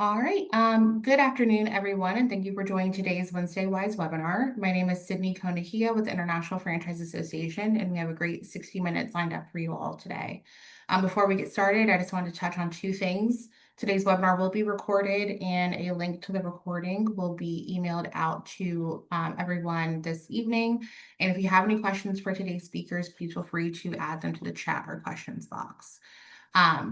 All right. Good afternoon, everyone, and thank you for joining today's Wednesday Wise webinar. My name is Sydney Konahia with the International Franchise Association, and we have a great 60 minutes lined up for you all today. Before we get started, I just wanted to touch on two things. Today's webinar will be recorded, and a link to the recording will be emailed out to everyone this evening. And if you have any questions for today's speakers, please feel free to add them to the chat or questions box.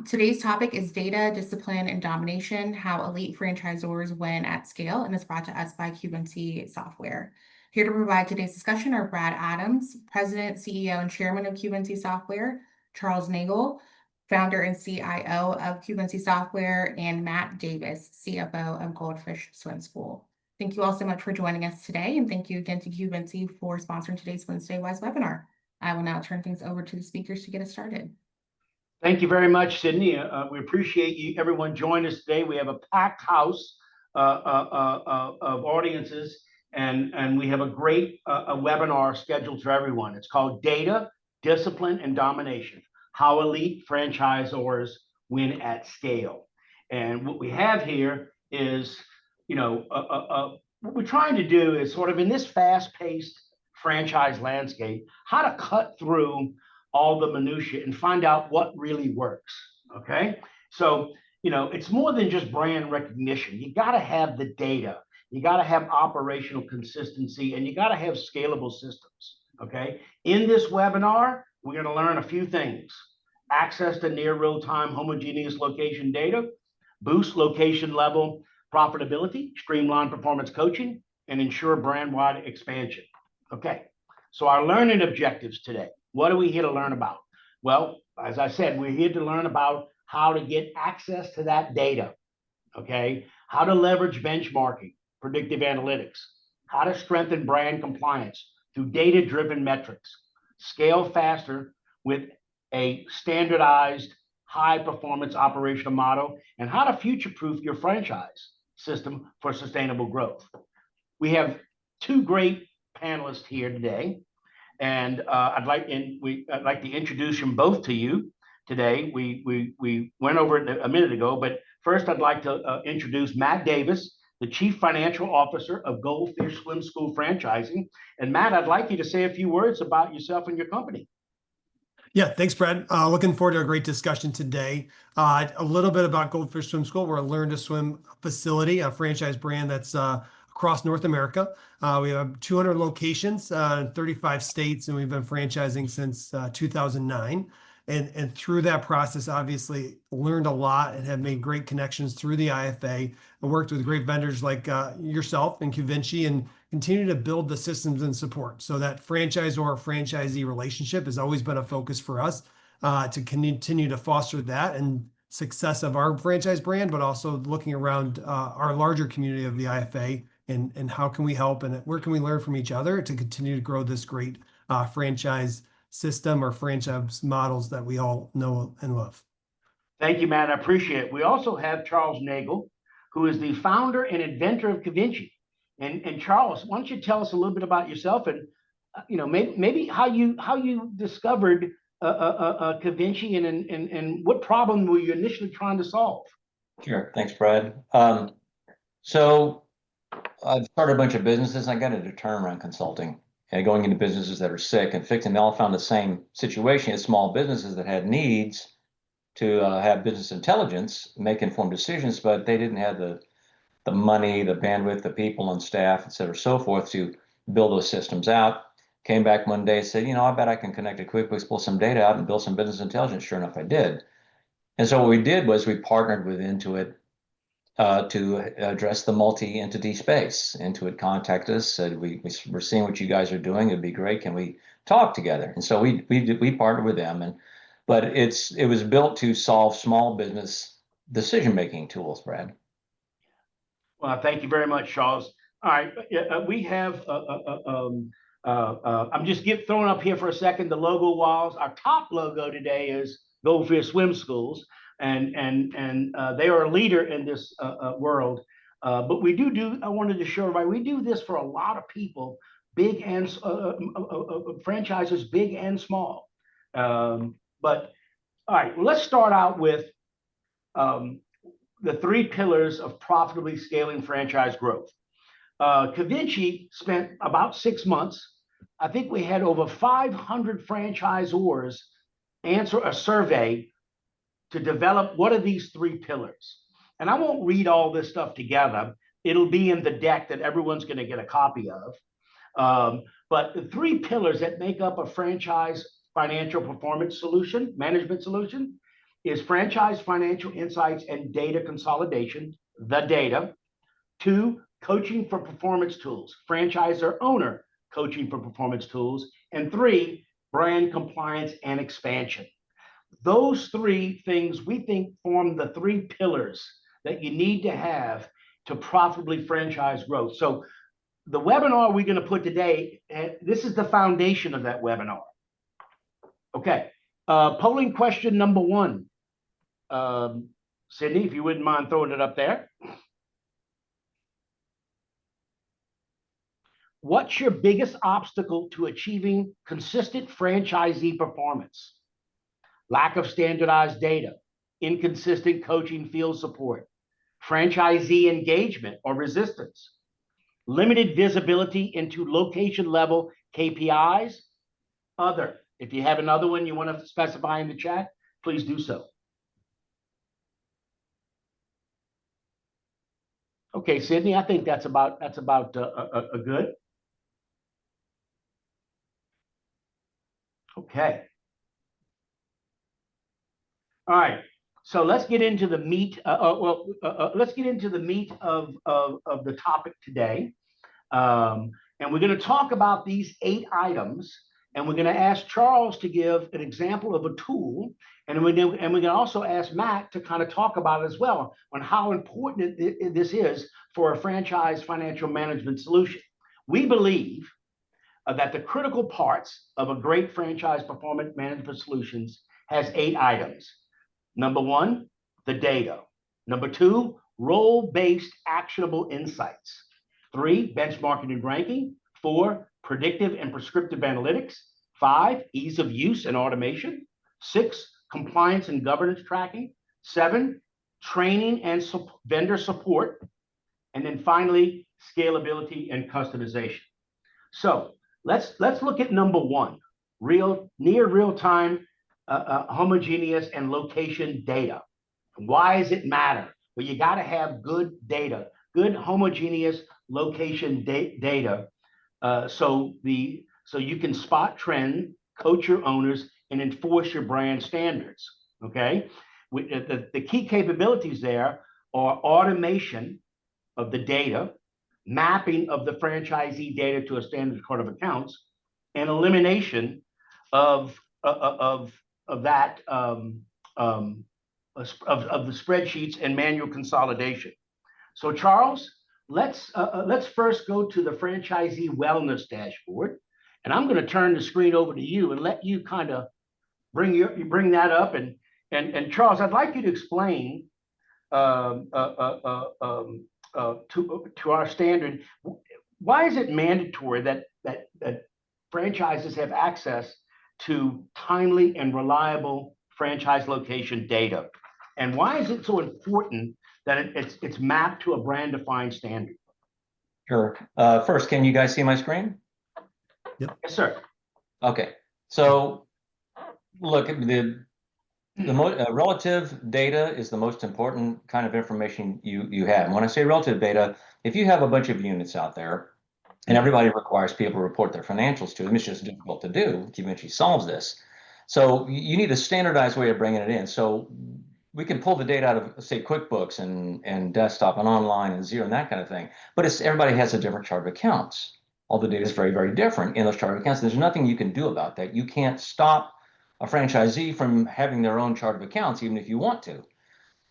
Today's topic is data, discipline, and domination, how elite franchisors win at scale, and is brought to us by QNC Software. Here to provide today's discussion are Brad Adams, President, CEO, and Chairman of QNC Software, Charles Nagel, Founder and CIO of QNC Software, and Matt Davis, CFO of Goldfish Swim School. Thank you all so much for joining us today, and thank you again to QNC for sponsoring today's Wednesday Wise webinar. I will now turn things over to the speakers to get us started. Thank you very much, Sydney. We appreciate you, everyone joining us today. We have a packed house of audiences, and we have a great webinar scheduled for everyone. It's called Data, Discipline, and Domination, How Elite Franchisors Win at Scale. And what we have here is, what we're trying to do is sort of in this fast-paced franchise landscape, how to cut through all the minutia and find out what really works. Okay. So, it's more than just brand recognition. You got to have the data, you got to have operational consistency, and you got to have scalable systems. Okay. In this webinar, we're going to learn a few things: access to near real-time homogeneous location data, boost location level profitability, streamline performance coaching, and ensure brand-wide expansion. Okay. So our learning objectives today. What are we here to learn about? Well, as I said, we're here to learn about how to get access to that data, okay? How to leverage benchmarking, predictive analytics, how to strengthen brand compliance through data-driven metrics, scale faster with a standardized high-performance operational model, and how to future-proof your franchise system for sustainable growth. We have two great panelists here today. And I'd like to introduce them both to you today. We went over it a minute ago, but first I'd like to introduce Matt Davis, the Chief Financial Officer of Goldfish Swim School Franchising. And Matt, I'd like you to say a few words about yourself and your company. Yeah, thanks, Brad. Looking forward to a great discussion today. A little bit about Goldfish Swim School. We're a learn to swim facility, a franchise brand that's across North America. We have 200 locations in 35 states, and we've been franchising since 2009. And through that process, obviously learned a lot and have made great connections through the IFA and worked with great vendors like yourself and QVinci, and continue to build the systems and support. So that franchisor-franchisee relationship has always been a focus for us to continue to foster that and success of our franchise brand, but also looking around our larger community of the IFA and how can we help and where can we learn from each other to continue to grow this great franchise system or franchise models that we all know and love. Thank you, Matt. I appreciate it. We also have Charles Nagel, who is the founder and inventor of QVinci. And Charles, why don't you tell us a little bit about yourself and maybe how you discovered QVinci and what problem were you initially trying to solve? Sure. Thanks, Brad. So I've started a bunch of businesses. I got into turnaround consulting and going into businesses that are sick and fixing. They all found the same situation as small businesses that had needs to have business intelligence, make informed decisions, but they didn't have the money, the bandwidth, the people on staff, et cetera, so forth, to build those systems out. Came back one day and said, I bet I can connect to QuickBooks, pull some data out and build some business intelligence. Sure enough, I did. And so what we did was we partnered with Intuit to address the multi-entity space. Intuit contacted us, said, we're seeing what you guys are doing. It'd be great. Can we talk together? And so we partnered with them. But it was built to solve small business decision-making tools, Brad. Well, thank you very much, Charles. All right, we have, I'm just throwing up here for a second the logo walls. Our top logo today is Goldfish Swim Schools, and they are a leader in this world. But we I wanted to show everybody, we do this for a lot of people, big and franchises, big and small. But all right, well, let's start out with the three pillars of profitably scaling franchise growth. Cavinci spent about 6 months. I think we had over 500 franchisors answer a survey to develop what are these three pillars. And I won't read all this stuff together. It'll be in the deck that everyone's going to get a copy of. But the three pillars that make up a franchise financial performance solution, management solution, is franchise financial insights and data consolidation, the data. 2, coaching for performance tools, franchisor owner coaching for performance tools. And 3, brand compliance and expansion. Those three things we think form the three pillars that you need to have to profitably franchise growth. So the webinar we're going to put today, this is the foundation of that webinar. Okay, polling question number 1. Sydney, if you wouldn't mind throwing it up there. What's your biggest obstacle to achieving consistent franchisee performance? Lack of standardized data, inconsistent coaching field support, franchisee engagement or resistance, limited visibility into location level KPIs, other. If you have another one you want to specify in the chat, please do so. Okay, Sydney, I think that's about a good. Okay. All right. So let's get into the meat. Let's get into the meat of the topic today. And we're going to talk about these 8 items. And we're going to ask Charles to give an example of a tool. And we're going to also ask Matt to kind of talk about it as well on how important this is for a franchise financial management solution. We believe that the critical parts of a great franchise performance management solutions has 8 items. Number 1, the data. Number 2, role-based actionable insights. 3, benchmarking and ranking. 4, predictive and prescriptive analytics. 5, ease of use and automation. 6, compliance and governance tracking. 7, training and vendor support. And then finally, scalability and customization. So let's look at number 1, near real-time homogeneous and location data. Why does it matter? Well, you got to have good data, good homogeneous location data, so you can spot trend, coach your owners, and enforce your brand standards. Okay, the key capabilities there are automation of the data, mapping of the franchisee data to a standard chart of accounts, and elimination of the spreadsheets and manual consolidation. So Charles, let's first go to the franchisee wellness dashboard, and I'm going to turn the screen over to you and let you kind of bring that up. And Charles, I'd like you to explain to our standard, why is it mandatory that franchises have access to timely and reliable franchise location data? And why is it so important that it's mapped to a brand-defined standard? Sure. First, can you guys see my screen? Yep. Yes, sir. Okay. So look, the relative data is the most important kind of information you have. And when I say relative data, if you have a bunch of units out there and everybody requires people to report their financials to them, it's just difficult to do. Domination solves this. So you need a standardized way of bringing it in. So we can pull the data out of, say, QuickBooks and desktop and online and Xero and that kind of thing. But everybody has a different chart of accounts. All the data is very, very different in those chart of accounts. There's nothing you can do about that. You can't stop a franchisee from having their own chart of accounts, even if you want to.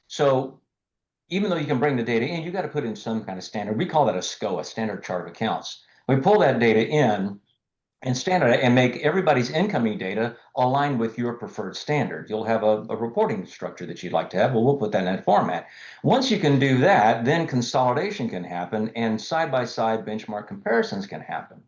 So even though you can bring the data in, you got to put in some kind of standard. We call that a SCO, a standard chart of accounts. We pull that data in and standardize and make everybody's incoming data align with your preferred standard. You'll have a reporting structure that you'd like to have. Well, we'll put that in that format. Once you can do that, then consolidation can happen and side-by-side benchmark comparisons can happen.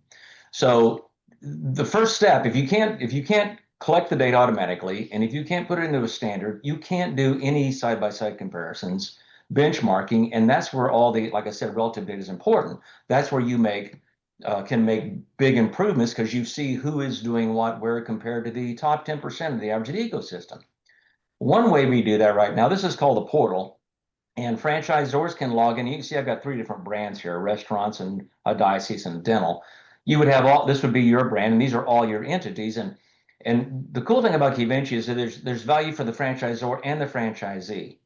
So the first step, if you can't collect the data automatically, and if you can't put it into a standard, you can't do any side-by-side comparisons benchmarking, and that's where all the, like I said, relative data is important. That's where you can make big improvements because you see who is doing what where compared to the top 10% of the average ecosystem. One way we do that right now, this is called a portal, and franchisors can log in. You can see I've got 3 different brands here: restaurants and a diocese and dental. You would have this would be your brand, and these are all your entities. And the cool thing about KeyVenture is that there's value for the franchisor and the franchisee.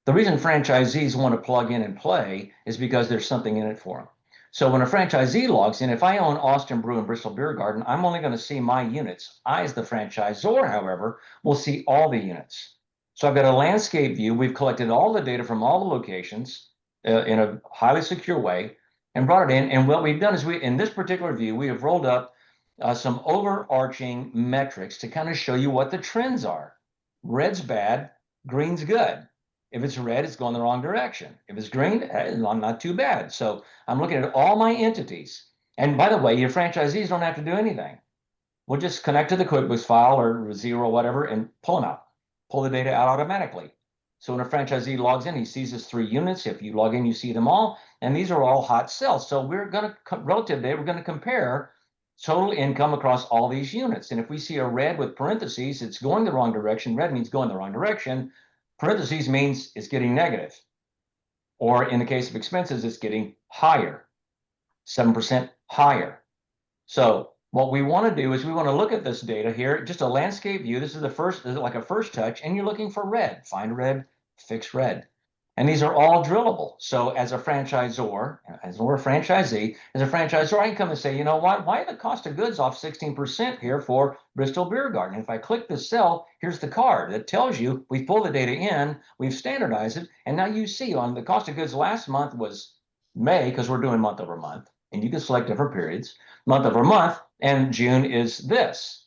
The reason franchisees want to plug in and play is because there's something in it for them. So when a franchisee logs in, if I own Austin Brew and Bristol Beer Garden, I'm only going to see my units. I, as the franchisor, however, will see all the units. So I've got a landscape view. We've collected all the data from all the locations in a highly secure way and brought it in. And what we've done is in this particular view, we have rolled up some overarching metrics to kind of show you what the trends are. Red's bad, green's good. If it's red, it's going the wrong direction. If it's green, it's not too bad. So I'm looking at all my entities. And by the way, your franchisees don't have to do anything. We'll just connect to the QuickBooks file or Xero or whatever and pull them out, pull the data out automatically. So when a franchisee logs in, he sees his 3 units. If you log in, you see them all. And these are all hot sales. So we're going to, relative data, we're going to compare total income across all these units. And if we see a red with parentheses, it's going the wrong direction. Red means going the wrong direction. Parentheses means it's getting negative. Or in the case of expenses, it's getting higher, 7% higher. So what we want to do is we want to look at this data here, just a landscape view. This is like a first touch, and you're looking for red. Find red, fix red. And these are all drillable. So as a franchisor, or a franchisee, I can come and say, you know what, why the cost of goods off 16% here for Bristol Beer Garden? If I click this cell, here's the card that tells you we've pulled the data in, we've standardized it, and now you see on the cost of goods last month was May, because we're doing month over month, and you can select different periods, month over month, and June is this.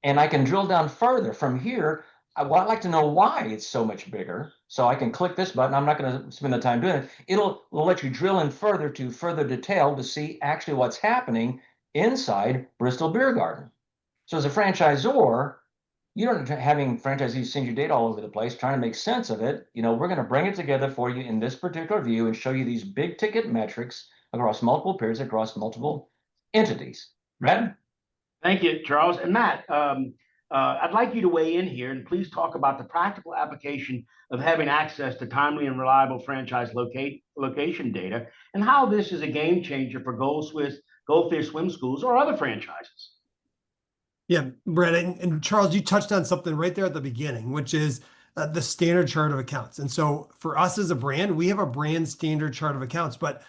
And I can drill down further from here. I'd like to know why it's so much bigger. So I can click this button. I'm not going to spend the time doing it. It'll let you drill in further to further detail to see actually what's happening inside Bristol Beer Garden. So as a franchisor, you don't having franchisees send you data all over the place, trying to make sense of it. You know, we're going to bring it together for you in this particular view and show you these big ticket metrics across multiple periods, across multiple entities. Brad? Thank you, Charles. And Matt, I'd like you to weigh in here and please talk about the practical application of having access to timely and reliable franchise location data and how this is a game changer for Goldfish Swim Schools or other franchises. Yeah, Brett, and Charles, you touched on something right there at the beginning, which is the standard chart of accounts. And so for us as a brand, we have a brand standard chart of accounts, but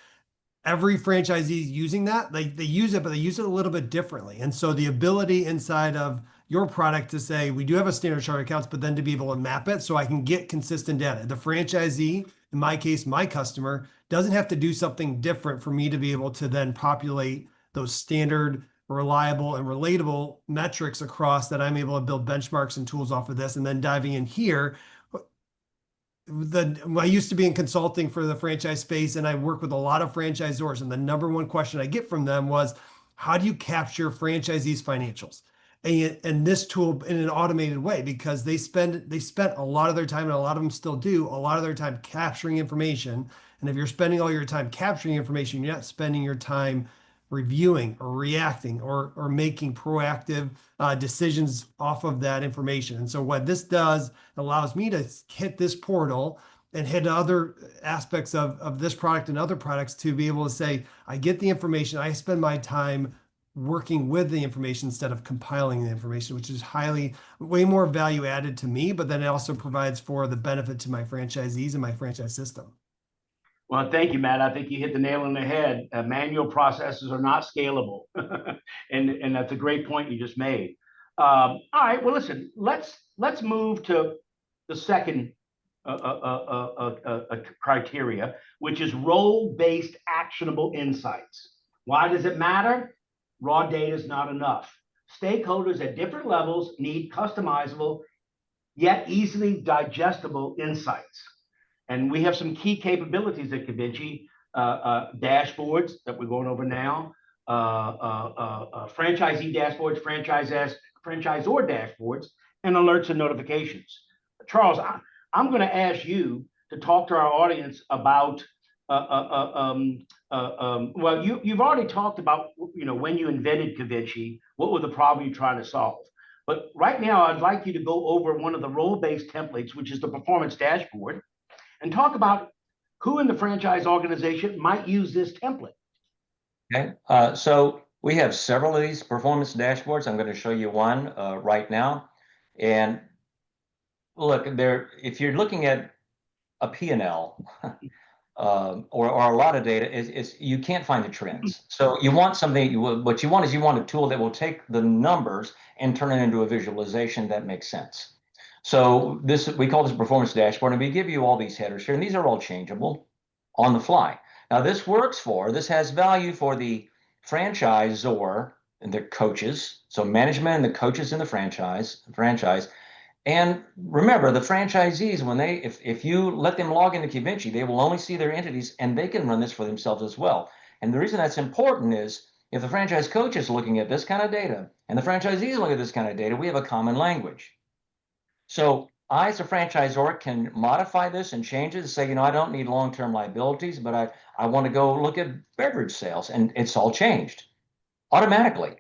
every franchisee is using that. They use it, but they use it a little bit differently. And so the ability inside of your product to say, we do have a standard chart of accounts, but then to be able to map it so I can get consistent data. The franchisee, in my case, my customer, doesn't have to do something different for me to be able to then populate those standard, reliable, and relatable metrics across that I'm able to build benchmarks and tools off of this. And then diving in here, I used to be in consulting for the franchise space, and I work with a lot of franchisors. And the number one question I get from them was, how do you capture franchisees' financials? And this tool in an automated way, because they spent a lot of their time, and a lot of them still do, a lot of their time capturing information. And if you're spending all your time capturing information, you're not spending your time reviewing or reacting or making proactive decisions off of that information. And so what this does allows me to hit this portal and hit other aspects of this product and other products to be able to say, I get the information, I spend my time working with the information instead of compiling the information, which is way more value added to me, but then it also provides for the benefit to my franchisees and my franchise system. Well, thank you, Matt. I think you hit the nail on the head. Manual processes are not scalable. and that's a great point you just made. All right, well, listen, let's move to the second criteria, which is role-based actionable insights. Why does it matter? Raw data is not enough. Stakeholders at different levels need customizable, yet easily digestible insights. And we have some key capabilities at KeyVenture, dashboards that we're going over now, franchisee dashboards, franchisor dashboards, and alerts and notifications. Charles, I'm going to ask you to talk to our audience about well, you've already talked about, when you invented Cavinci, what were the problem you're trying to solve? But right now, I'd like you to go over one of the role-based templates, which is the performance dashboard, and talk about who in the franchise organization might use this template. Okay, so we have several of these performance dashboards. I'm going to show you one right now. And look, if you're looking at a P&L or a lot of data, you can't find the trends. So you want something, what you want is you want a tool that will take the numbers and turn it into a visualization that makes sense. So we call this performance dashboard, and we give you all these headers here, and these are all changeable on the fly. Now this has value for the franchisor and the coaches, so management and the coaches in the franchise. And remember, the franchisees, if you let them log into Cavinci, they will only see their entities, and they can run this for themselves as well. And the reason that's important is if the franchise coach is looking at this kind of data and the franchisees look at this kind of data, we have a common language. So I, as a franchisor, can modify this and change it to say, I don't need long-term liabilities, but I want to go look at beverage sales, and it's all changed automatically.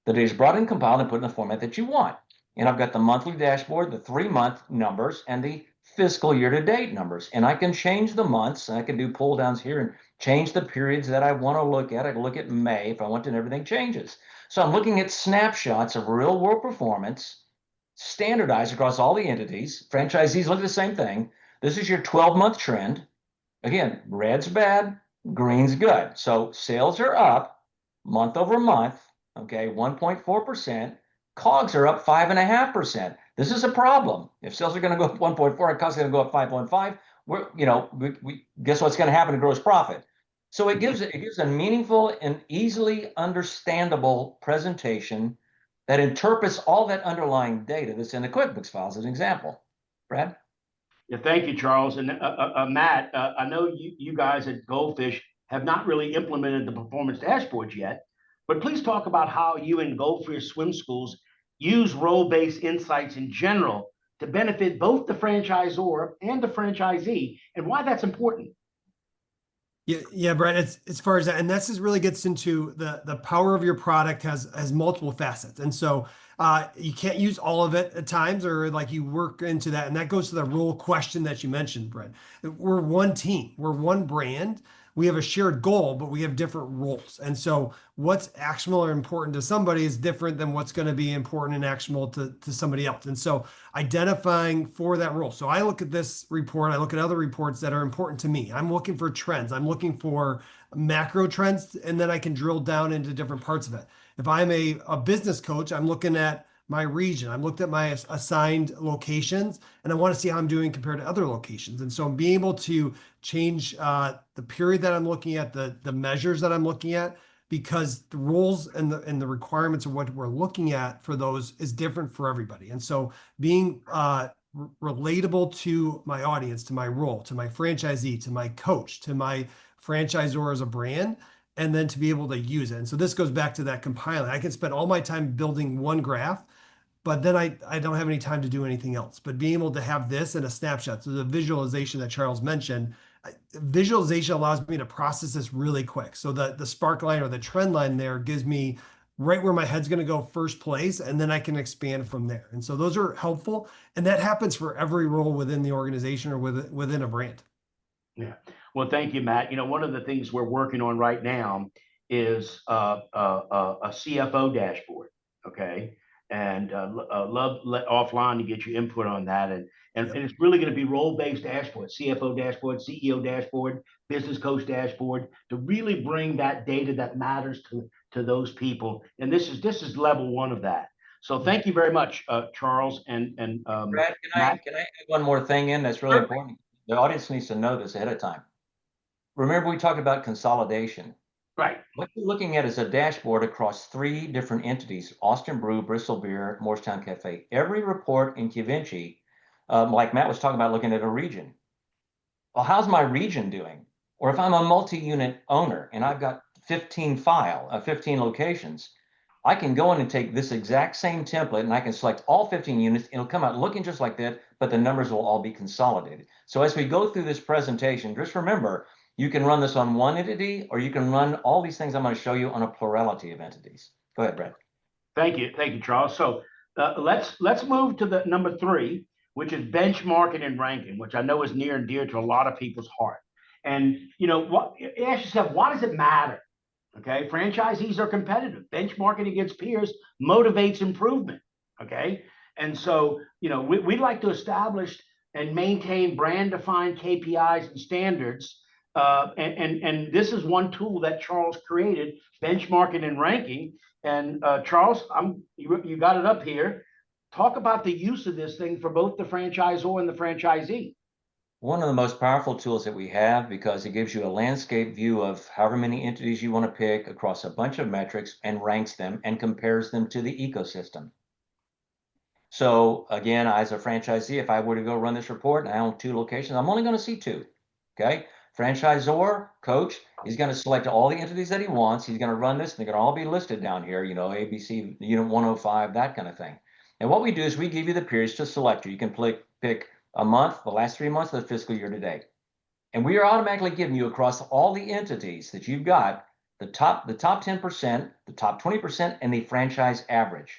The data is brought in, compiled, and put in the format that you want. And I've got the monthly dashboard, the 3-month numbers, and the fiscal year-to-date numbers. And I can change the months, and I can do pull downs here and change the periods that I want to look at. I can look at May if I want to, and everything changes. So I'm looking at snapshots of real-world performance, standardized across all the entities. Franchisees look at the same thing. This is your 12-month trend. Again, red's bad, green's good. So sales are up month over month, okay, 1.4%. COGS are up 5.5%. This is a problem. If sales are going to go up 1.4 and COGS are going to go up 5.5, we guess what's going to happen to gross profit. So it gives a meaningful and easily understandable presentation that interprets all that underlying data that's in the QuickBooks files as an example. Brad? Yeah, thank you, Charles. And Matt, I know you guys at Goldfish have not really implemented the performance dashboards yet, but please talk about how you and Goldfish Swim Schools use role-based insights in general to benefit both the franchisor and the franchisee, and why that's important. Yeah, Brett, as far as that, and this really gets into the power of your product has multiple facets. And so you can't use all of it at times, or like you work into that. And that goes to the role question that you mentioned, Brett. We're one team, we're one brand. We have a shared goal, but we have different roles. And so what's actionable or important to somebody is different than what's going to be important and actionable to somebody else. And so identifying for that role. So I look at this report, I look at other reports that are important to me. I'm looking for trends. I'm looking for macro trends, and then I can drill down into different parts of it. If I'm a business coach, I'm looking at my region. I'm looked at my assigned locations, and I want to see how I'm doing compared to other locations. And so I'm being able to change the period that I'm looking at, the measures that I'm looking at, because the rules and the requirements of what we're looking at for those is different for everybody. And so being relatable to my audience, to my role, to my franchisee, to my coach, to my franchisor as a brand, and then to be able to use it. And so this goes back to that compiling. I can spend all my time building one graph, but then I don't have any time to do anything else. But being able to have this in a snapshot, so the visualization that Charles mentioned, visualization allows me to process this really quick. So the spark line or the trend line there gives me right where my head's going to go first place, and then I can expand from there. And so those are helpful, and that happens for every role within the organization or within a brand. Yeah. Well, thank you, Matt. One of the things we're working on right now is a CFO dashboard. Okay. And love offline to get your input on that. And it's really going to be role-based dashboard, CFO dashboard, CEO dashboard, business coach dashboard, to really bring that data that matters to those people. And this is level one of that. So thank you very much, Charles and Brad, Matt. can I add one more thing in that's really important? The audience needs to know this ahead of time. Remember, we talked about consolidation. Right. What you're looking at is a dashboard across 3 different entities: Austin Brew, Bristol Beer, Morristown Cafe. Every report in Cavinci, like Matt was talking about, looking at a region. Well, how's my region doing? Or if I'm a multi-unit owner and I've got 15 locations, I can go in and take this exact same template and I can select all 15 units. It'll come out looking just like that, but the numbers will all be consolidated. So as we go through this presentation, just remember, you can run this on one entity, or you can run all these things I'm going to show you on a plurality of entities. Go ahead, Brad. Thank you, Charles. So let's move to the number 3, which is benchmarking and ranking, which I know is near and dear to a lot of people's heart. And ask yourself, why does it matter? Okay, franchisees are competitive. Benchmarking against peers motivates improvement. Okay, and so we'd like to establish and maintain brand-defined KPIs and standards. And this is one tool that Charles created, benchmarking and ranking. And Charles, you got it up here. Talk about the use of this thing for both the franchisor and the franchisee. One of the most powerful tools that we have, because it gives you a landscape view of however many entities you want to pick across a bunch of metrics and ranks them and compares them to the ecosystem. So again, as a franchisee, if I were to go run this report and I own 2 locations, I'm only going to see 2. Okay. Franchisor, coach, he's going to select all the entities that he wants. He's going to run this. And they're going to all be listed down here, ABC, unit 105, that kind of thing. And what we do is we give you the periods to select. You can pick a month, the last 3 months of the fiscal year to date. And we are automatically giving you across all the entities that you've got, the top 10%, the top 20%, and the franchise average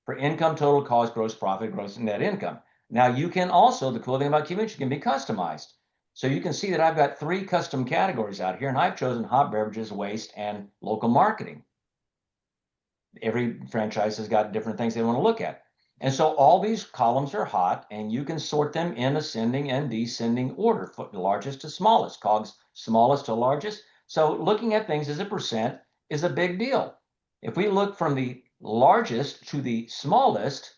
for income, total cost, gross profit, gross and net income. Now you can also, the cool thing about Convention can be customized. So you can see that I've got 3 custom categories out here, and I've chosen hot beverages, waste, and local marketing. Every franchise has got different things they want to look at. And so all these columns are hot, and you can sort them in ascending and descending order, from largest to smallest, COGS smallest to largest. So looking at things as a percent is a big deal. If we look from the largest to the smallest,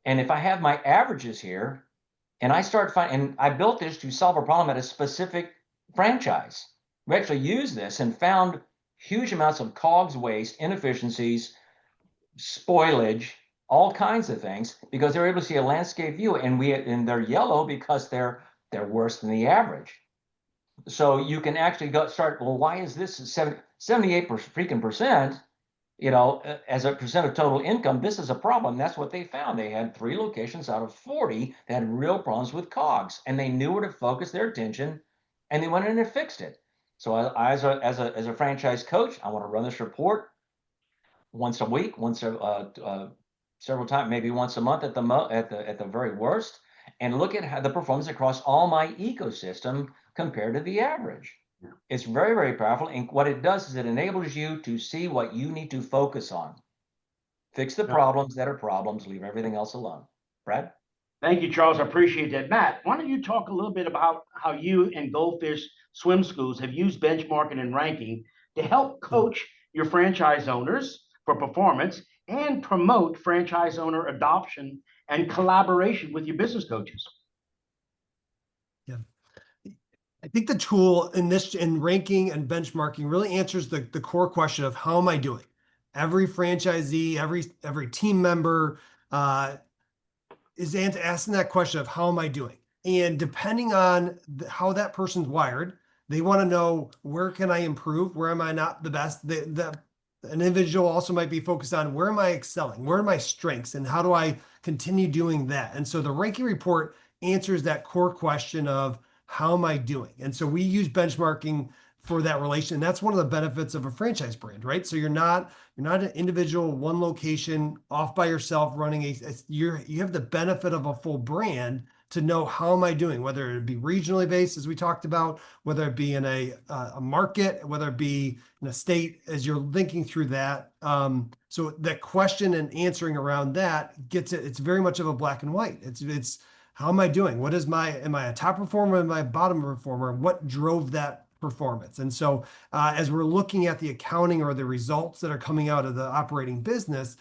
and if I have my averages here, and I start finding, and I built this to solve a problem at a specific franchise. We actually used this and found huge amounts of COGS waste, inefficiencies, spoilage, all kinds of things, because they're able to see a landscape view, and they're yellow because they're worse than the average. So you can actually start, well, why is this 78% freaking percent? As a percent of total income, this is a problem. That's what they found. They had 3 locations out of 40 that had real problems with COGS, and they knew where to focus their attention, and they went in and fixed it. So as a franchise coach, I want to run this report once a week, several times, maybe once a month at the very worst, and look at how the performance across all my ecosystem compared to the average. Yeah. It's very, very powerful. And what it does is it enables you to see what you need to focus on. Fix the problems that are problems, leave everything else alone. Brad? Thank you, Charles. I appreciate that. Matt, why don't you talk a little bit about how you and Goldfish Swim Schools have used benchmarking and ranking to help coach your franchise owners for performance and promote franchise owner adoption and collaboration with your business coaches? Yeah. I think the tool in ranking and benchmarking really answers the core question of how am I doing? Every franchisee, every team member is asking that question of how am I doing? And depending on how that person's wired, they want to know, where can I improve? Where am I not the best? An individual also might be focused on, where am I excelling? Where are my strengths? And how do I continue doing that? And so the ranking report answers that core question of, how am I doing? And so we use benchmarking for that relation. And that's one of the benefits of a franchise brand, right? So you're not an individual, one location off by yourself running you have the benefit of a full brand to know, how am I doing, whether it be regionally based, as we talked about, whether it be in a market, whether it be in a state, as you're thinking through that. So that question and answering around that gets it. It's very much of a black and white. It's how am I doing? Am I a top performer? Am I a bottom performer? What drove that performance? And so as we're looking at the accounting or the results that are coming out of the operating business,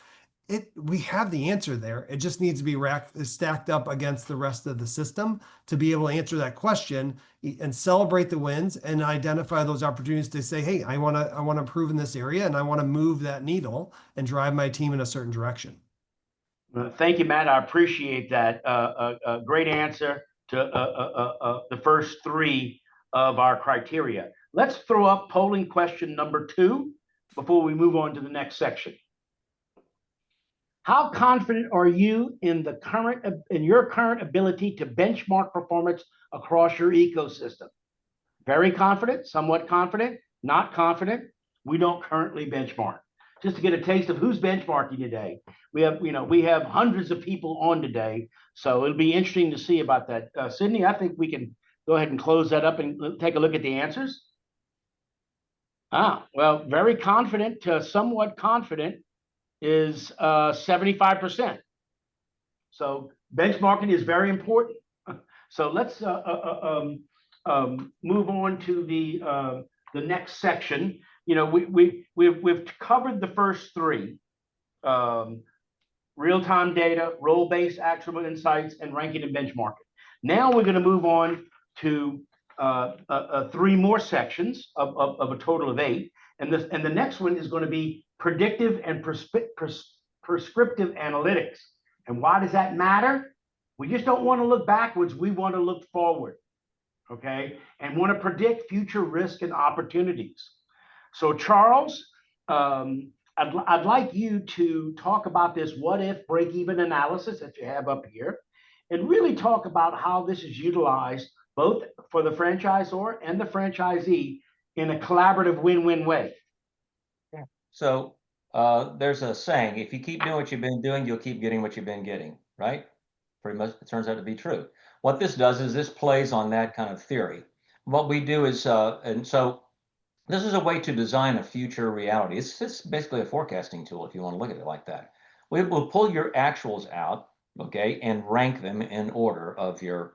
we have the answer there. It just needs to be stacked up against the rest of the system to be able to answer that question and celebrate the wins and identify those opportunities to say, hey, I want to improve in this area, and I want to move that needle and drive my team in a certain direction. Thank you, Matt. I appreciate that. A great answer to the first 3 of our criteria. Let's throw up polling question number 2 before we move on to the next section. How confident are you in your current ability to benchmark performance across your ecosystem? Very confident, somewhat confident, not confident. We don't currently benchmark. Just to get a taste of who's benchmarking today. We have hundreds of people on today, so it'll be interesting to see about that. Sydney, I think we can go ahead and close that up and take a look at the answers. Well, very confident to somewhat confident is 75%. So benchmarking is very important. So let's move on to the next section. We've covered the first three: real-time data, role-based actionable insights, and ranking and benchmarking. Now we're going to move on to three more sections of a total of 8, and the next one is going to be predictive and prescriptive analytics. And why does that matter? We just don't want to look backwards. We want to look forward, okay? And want to predict future risk and opportunities. So Charles, I'd like you to talk about this what-if break-even analysis that you have up here, and really talk about how this is utilized both for the franchisor and the franchisee in a collaborative win-win way. Yeah. So there's a saying, if you keep doing what you've been doing, you'll keep getting what you've been getting, right? Pretty much it turns out to be true. What this does is this plays on that kind of theory. What we do is, and so this is a way to design a future reality. It's basically a forecasting tool if you want to look at it like that. We will pull your actuals out, okay, and rank them in order of your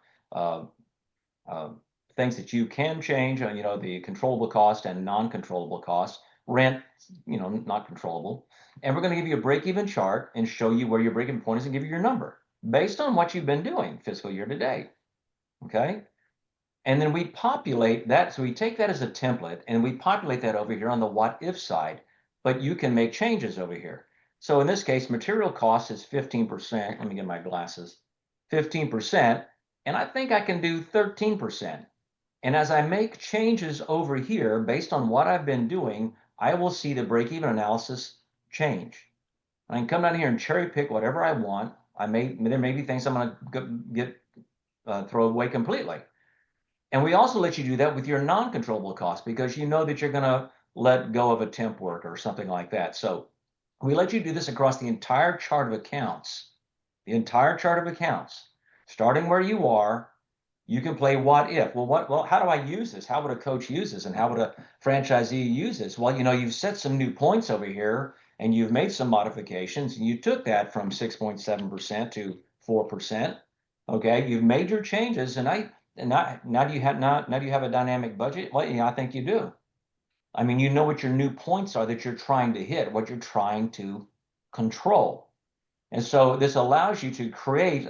things that you can change, the controllable cost and non-controllable costs. Rent, not controllable. And we're going to give you a break-even chart and show you where your break-even point is and give you your number based on what you've been doing fiscal year to date, okay? And then we populate that. So we take that as a template and we populate that over here on the what if side, but you can make changes over here. So in this case, material cost is 15%. Let me get my glasses. 15%. And I think I can do 13%. And as I make changes over here, based on what I've been doing, I will see the break-even analysis change. I can come down here and cherry pick whatever I want. There may be things I'm going to throw away completely. And we also let you do that with your non-controllable costs because you know that you're going to let go of a temp work or something like that. So we let you do this across the entire chart of accounts. The entire chart of accounts, starting where you are. You can play what if. Well, how do I use this? How would a coach use this? And how would a franchisee use this? Well, you've set some new points over here and you've made some modifications and you took that from 6.7% to 4%. Okay, you've made your changes now do you have a dynamic budget? Well, I think you do. I mean, you know what your new points are that you're trying to hit, what you're trying to control. And so this allows you to create,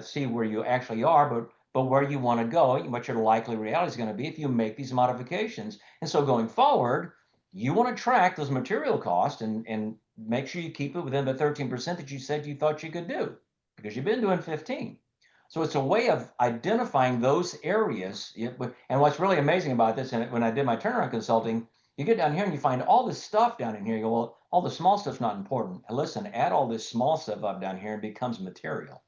see where you actually are, but where you want to go, what your likely reality is going to be if you make these modifications. And so going forward, you want to track those material costs and make sure you keep it within the 13% that you said you thought you could do because you've been doing 15. So it's a way of identifying those areas. And what's really amazing about this, and when I did my turnaround consulting, you get down here and you find all this stuff down in here. You go, well, all the small stuff's not important. And listen, add all this small stuff up down here and it becomes material.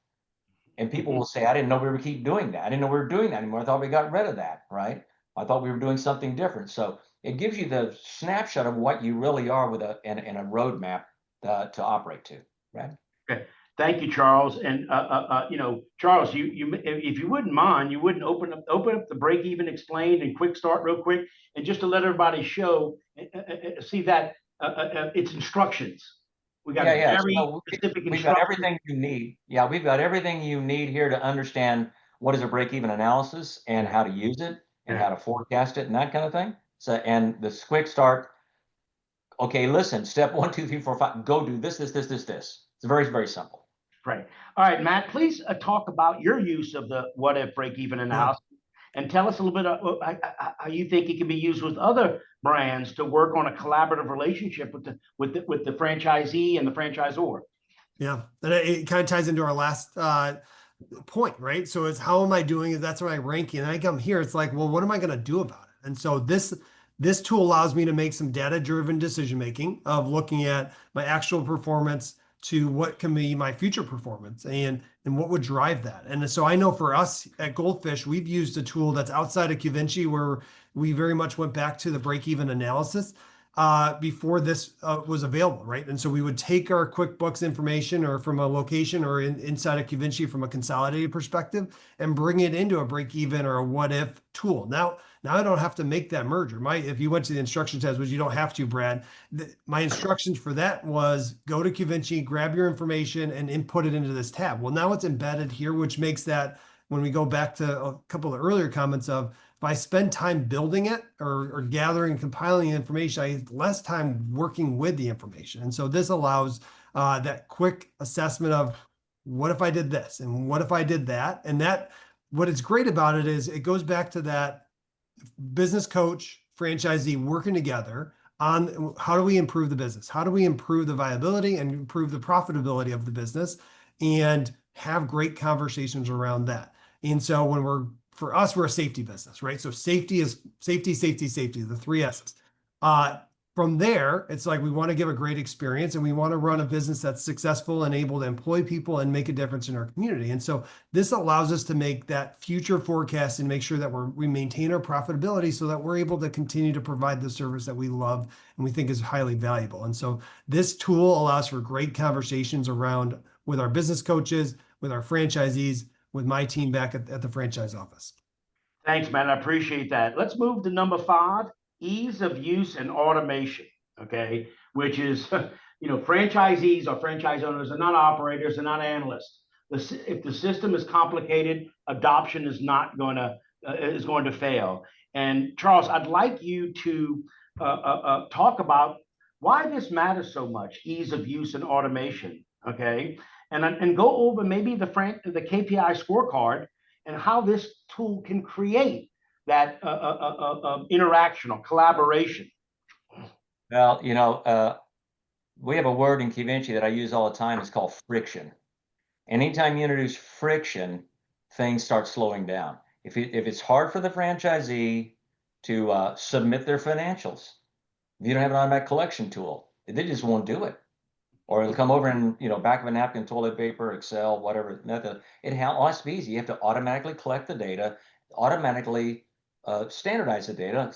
And people will say, I didn't know we would keep doing that. I didn't know we were doing that anymore. I thought we got rid of that, right? I thought we were doing something different. So it gives you the snapshot of what you really are with a roadmap to operate to, right? Okay. Thank you, Charles. And Charles, if you wouldn't mind, you wouldn't open up the break even explained and quick start real quick, and just to let everybody see that it's instructions. We got very specific instructions. We've got everything you need. Yeah, we've got everything you need here to understand what is a break even analysis and how to use it and how to forecast it and that kind of thing. So, and the quick start. Okay, listen. Step 1, 2, 3, 4, 5. Go do this. It's very, very simple. Right. All right, Matt, please talk about your use of the what if break-even analysis and tell us a little bit how you think it can be used with other brands to work on a collaborative relationship with the franchisee and the franchisor. Yeah, and it kind of ties into our last point, right? So it's how am I doing it? That's what I'm ranking. And I come here, it's like, well, what am I going to do about it? And so this tool allows me to make some data-driven decision-making of looking at my actual performance, to what can be my future performance and what would drive that. And so I know for us at Goldfish, we've used a tool that's outside of QVinci where we very much went back to the break-even analysis before this was available, right? And so we would take our QuickBooks information or from a location or inside of QVinci from a consolidated perspective and bring it into a break-even or a what-if tool. Now I don't have to make that merger. If you went to the instruction test, which you don't have to, Brad, my instructions for that was go to QVinci, grab your information and input it into this tab. Well, now it's embedded here, which makes that when we go back to a couple of earlier comments of if I spend time building it or gathering and compiling the information, I have less time working with the information. And so this allows that quick assessment of what if I did this and what if I did that? And that what is great about it is it goes back to that business coach, franchisee working together on how do we improve the business? How do we improve the viability and improve the profitability of the business and have great conversations around that. And so for us, we're a safety business, right? So safety is safety, the three S's. From there, it's like we want to give a great experience and we want to run a business that's successful and able to employ people and make a difference in our community. And so this allows us to make that future forecast and make sure that we maintain our profitability so that we're able to continue to provide the service that we love and we think is highly valuable. And so this tool allows for great conversations around with our business coaches, with our franchisees, with my team back at the franchise office. Thanks, man. I appreciate that. Let's move to number 5, ease of use and automation. Okay, which is, franchisees or franchise owners are not operators, they're not analysts. If the system is complicated, adoption is going to fail. And Charles, I'd like you to talk about why this matters so much, ease of use and automation. Okay, and go over maybe the KPI scorecard and how this tool can create that interaction or collaboration. Well, we have a word in QVinci that I use all the time. It's called friction. Anytime you introduce friction, things start slowing down. If it's hard for the franchisee to submit their financials, if you don't have an automatic collection tool, they just won't do it. Or it'll come over in, back of a napkin, toilet paper, Excel, whatever method. It has to be easy. You have to automatically collect the data, automatically standardize the data,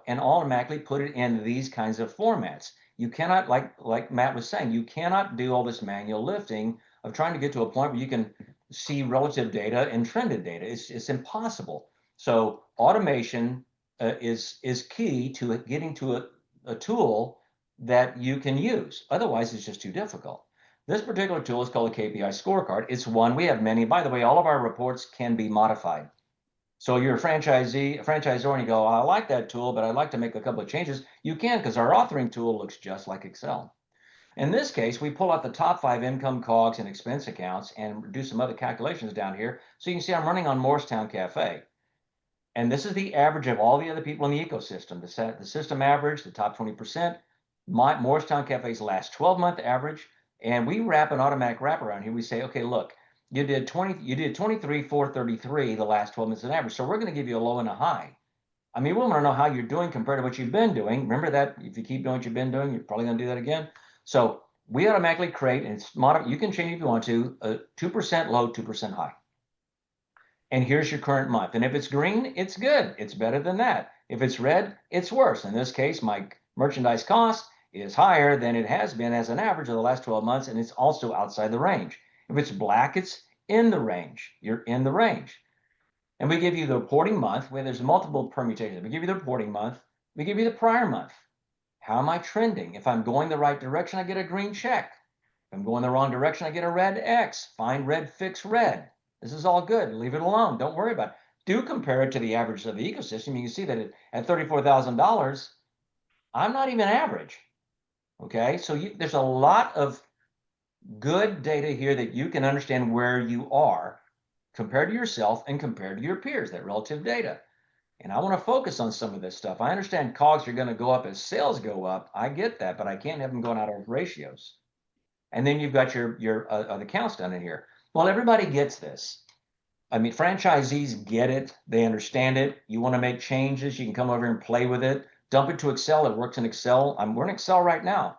and automatically put it in these kinds of formats. You cannot, like Matt was saying, you cannot do all this manual lifting of trying to get to a point where you can see relative data and trended data. It's impossible. So automation is key to getting to a tool that you can use. Otherwise, it's just too difficult. This particular tool is called a KPI scorecard. It's one, we have many. By the way, all of our reports can be modified. So you're a franchisor, and you go, I like that tool, but I'd like to make a couple of changes. You can, because our authoring tool looks just like Excel. In this case, we pull out the top 5 income, COGS, and expense accounts and do some other calculations down here. So you can see I'm running on Morristown Cafe. And this is the average of all the other people in the ecosystem. The system average, the top 20%. Morristown Cafe's last 12-month average, and we wrap an automatic wrap around here. We say, okay, look, you did 23,433 the last 12 months on average. So we're going to give you a low and a high. I mean, we want to know how you're doing compared to what you've been doing. Remember that if you keep doing what you've been doing, you're probably going to do that again. So we automatically create, and you can change if you want to, a 2% low, 2% high. And here's your current month. And if it's green, it's good. It's better than that. If it's red, it's worse. In this case, my merchandise cost is higher than it has been as an average of the last 12 months, and it's also outside the range. If it's black, it's in the range. You're in the range. And we give you the reporting month, where there's multiple permutations. We give you the reporting month. We give you the prior month. How am I trending? If I'm going the right direction, I get a green check. If I'm going the wrong direction, I get a red X. Find red, fix red. This is all good. Leave it alone. Don't worry about it. Do compare it to the average of the ecosystem. You can see that at $34,000, I'm not even average. Okay, so there's a lot of good data here that you can understand where you are compared to yourself and compared to your peers, that relative data. And I want to focus on some of this stuff. I understand COGS are going to go up as sales go up. I get that, but I can't have them going out of ratios. And then you've got your other counts down in here. Well, everybody gets this. I mean, franchisees get it. They understand it. You want to make changes, you can come over and play with it. Dump it to Excel. It works in Excel. We're in Excel right now.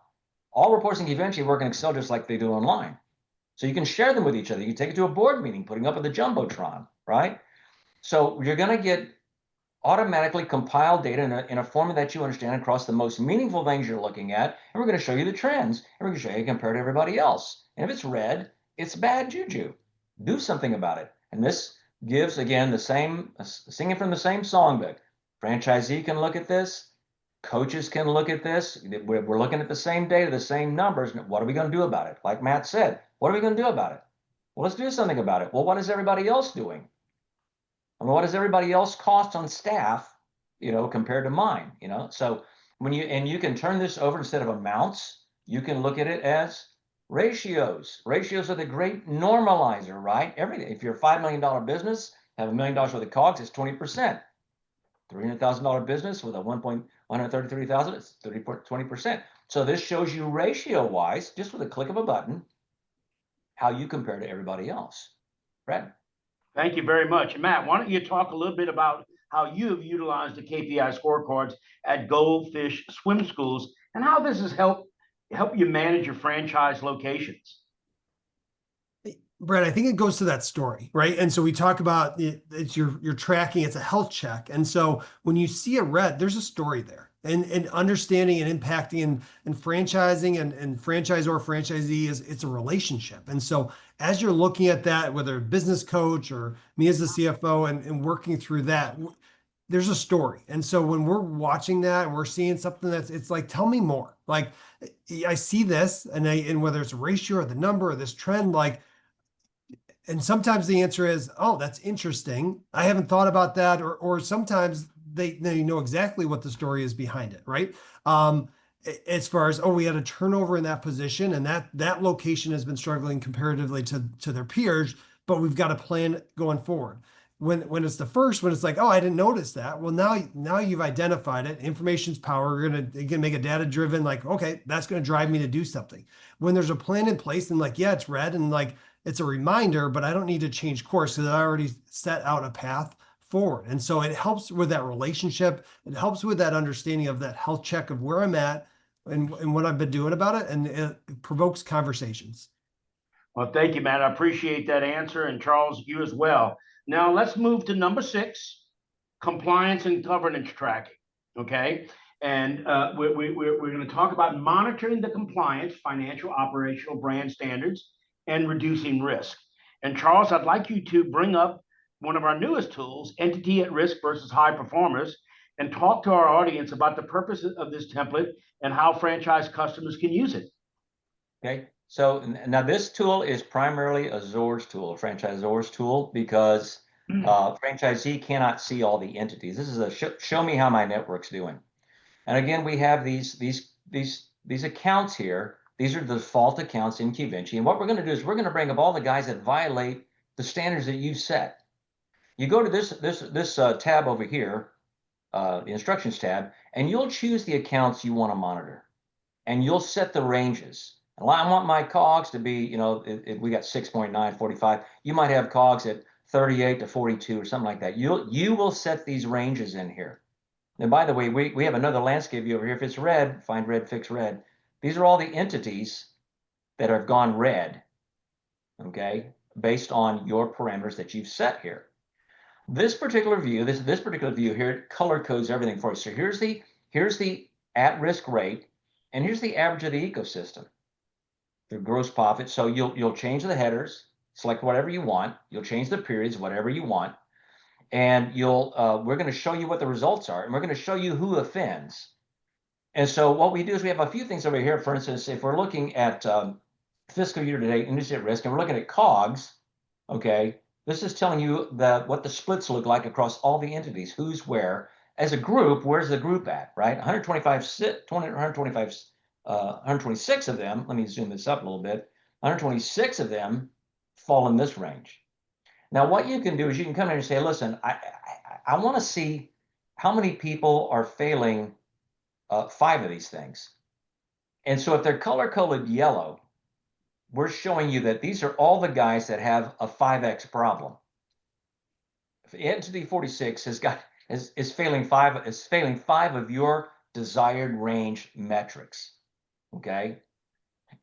All reports can eventually work in Excel just like they do online. So you can share them with each other. You can take it to a board meeting, putting up with the Jumbotron, right? So you're going to get automatically compiled data in a format that you understand across the most meaningful things you're looking at. And we're going to show you the trends, and we're going to show you compared to everybody else. And if it's red, it's bad juju. Do something about it. And this gives, again, the same, singing from the same songbook. Franchisee can look at this. Coaches can look at this. We're looking at the same data, the same numbers. What are we going to do about it? Like Matt said, what are we going to do about it? Well, let's do something about it. Well, what is everybody else doing? I mean, what does everybody else cost on staff, compared to mine, So you can turn this over instead of amounts, you can look at it as ratios. Ratios are the great normalizer, right? If you're a $5 million business, have $1 million worth of COGS, it's 20%. $300,000 business with a 133,000, it's 20%. So this shows you ratio-wise, just with a click of a button, how you compare to everybody else. Brad? Thank you very much. Matt, why don't you talk a little bit about how you have utilized the KPI scorecards at Goldfish Swim Schools and how this has helped you manage your franchise locations? Brett, I think it goes to that story, right? And so we talk about it's you're tracking, it's a health check. And so when you see a red, there's a story there. And understanding and impacting and franchising and franchisor franchisee it's a relationship. And so as you're looking at that, whether a business coach or me as the CFO and working through that, there's a story. And so when we're watching that and we're seeing something it's like, tell me more. Like I see this and whether it's a ratio or the number or this trend, and sometimes the answer is, oh, that's interesting. I haven't thought about that. Or sometimes they know exactly what the story is behind it, right? As far as, we had a turnover in that position and that location has been struggling comparatively to their peers, but we've got a plan going forward. When it's the first, when it's like, I didn't notice that. Well, now you've identified it. Information's power. We're gonna make a data driven, like, okay, that's gonna drive me to do something. When there's a plan in place and like, yeah, it's red and like, it's a reminder, but I don't need to change course because I already set out a path forward. And so it helps with that relationship. It helps with that understanding of that health check of where I'm at and what I've been doing about it. And it provokes conversations. Well, thank you, Matt. I appreciate that answer. And Charles, you as well. Now let's move to number 6, compliance and governance tracking. Okay. And we're going to talk about monitoring the compliance, financial, operational, brand standards, and reducing risk. And Charles, I'd like you to bring up one of our newest tools, Entity at Risk versus High Performers, and talk to our audience about the purpose of this template and how franchise customers can use it. Okay. So now this tool is primarily a Zor's tool, a franchisor's tool, because franchisee cannot see all the entities. This is a show me how my network's doing. And again, we have these accounts here. These are the default accounts in Qvinci. And what we're going to do is we're going to bring up all the guys that violate the standards that you've set. You go to this tab over here, the instructions tab, and you'll choose the accounts you want to monitor. And you'll set the ranges. And I want my COGS to be, we got 6.9, 45. You might have COGS at 38 to 42 or something like that. You will set these ranges in here. And by the way, we have another landscape view over here. If it's red, find red, fix red. These are all the entities that have gone red, okay, based on your parameters that you've set here. This particular view, this particular view here, color codes everything for you. So here's the at-risk rate, and here's the average of the ecosystem, the gross profit. So you'll change the headers, select whatever you want. You'll change the periods, whatever you want. And we're going to show you what the results are, and we're going to show you who offends. And so what we do is we have a few things over here. For instance, if we're looking at fiscal year to date, industry at risk, and we're looking at COGS, okay, this is telling you what the splits look like across all the entities, who's where. As a group, where's the group at, right? 126 of them, let me zoom this up a little bit, 126 of them fall in this range. Now, what you can do is you can come in and say, listen, I want to see how many people are failing 5 of these things. And so if they're color-coded yellow, we're showing you that these are all the guys that have a 5X problem. If entity 46 is failing 5 of your desired range metrics. Okay.